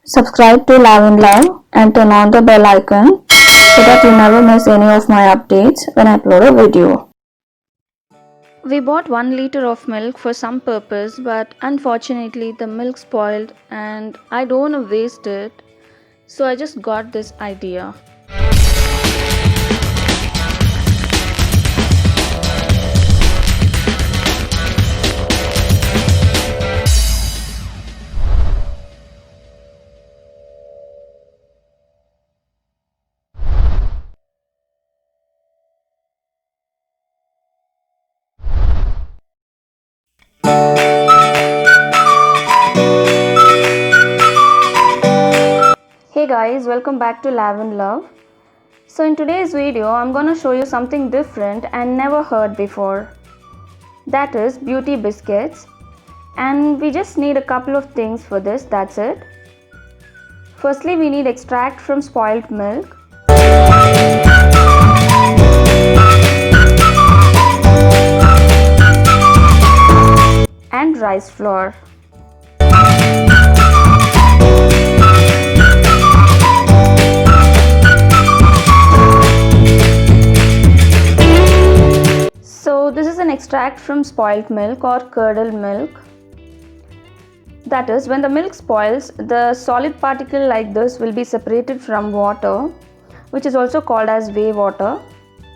Subscribe to LAVIN Love and turn on the bell icon so that you never miss any of my updates when I upload a video. We bought 1 liter of milk for some purpose, but unfortunately the milk spoiled and I don't want to waste it. So I just got this idea. Hey guys, welcome back to LAVIN Love. So in today's video, I'm gonna show you something different and never heard before. That is beauty biscuits. And we just need a couple of things for this, that's it. Firstly, we need extract from spoiled milk. And rice flour. So this is an extract from spoiled milk or curdled milk. That is, when the milk spoils, the solid particle like this will be separated from water, which is also called as whey water.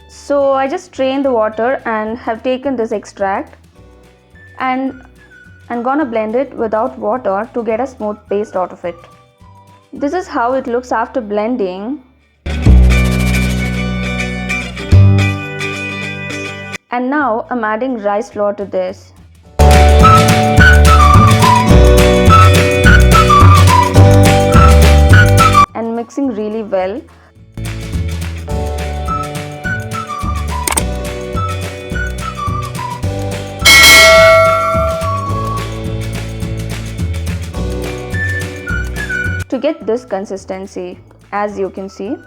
So I just strained the water and have taken this extract and I'm gonna blend it without water to get a smooth paste out of it. This is how it looks after blending. And now I'm adding rice flour to this. And mixing really well. To get this consistency, as you can see.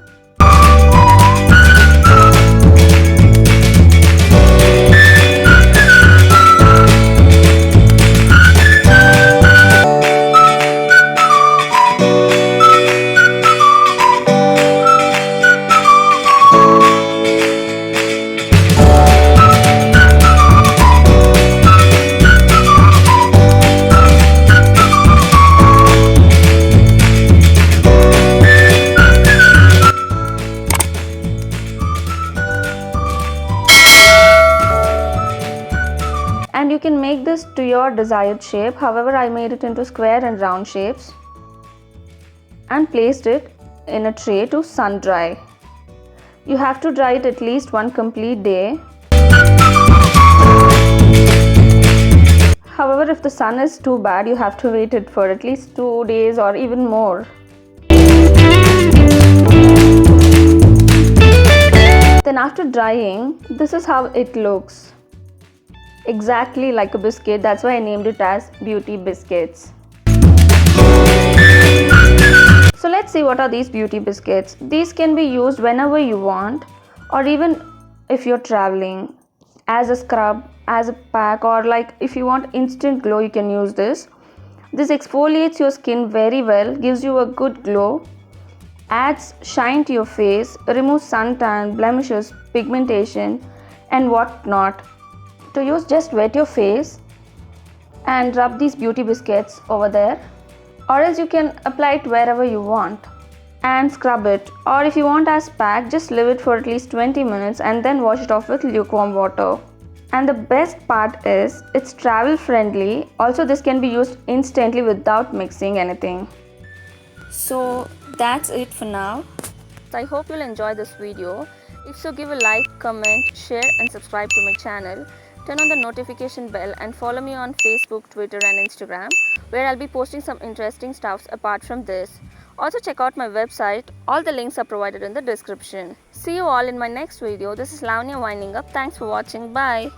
And you can make this to your desired shape. However, I made it into square and round shapes and placed it in a tray to sun dry. You have to dry it at least one complete day. However, if the sun is too bad, you have to wait it for at least 2 days or even more. Then after drying, this is how it looks. Exactly like a biscuit, that's why I named it as beauty biscuits. So let's see what are these beauty biscuits. These can be used whenever you want, or even if you're traveling, as a scrub, as a pack, or like if you want instant glow, you can use this. This exfoliates your skin very well, gives you a good glow, adds shine to your face, removes suntan, blemishes, pigmentation and whatnot. To use, just wet your face and rub these beauty biscuits over there, or else you can apply it wherever you want and scrub it, or if you want as pack, just leave it for at least 20 minutes and then wash it off with lukewarm water. And the best part is it's travel friendly. Also, this can be used instantly without mixing anything. So that's it for now. I hope you'll enjoy this video. If so, give a like, comment, share and subscribe to my channel. Turn on the notification bell and follow me on Facebook, Twitter and Instagram, where I'll be posting some interesting stuffs apart from this. Also check out my website. All the links are provided in the description. See you all in my next video. This is Lavanya winding up. Thanks for watching. Bye.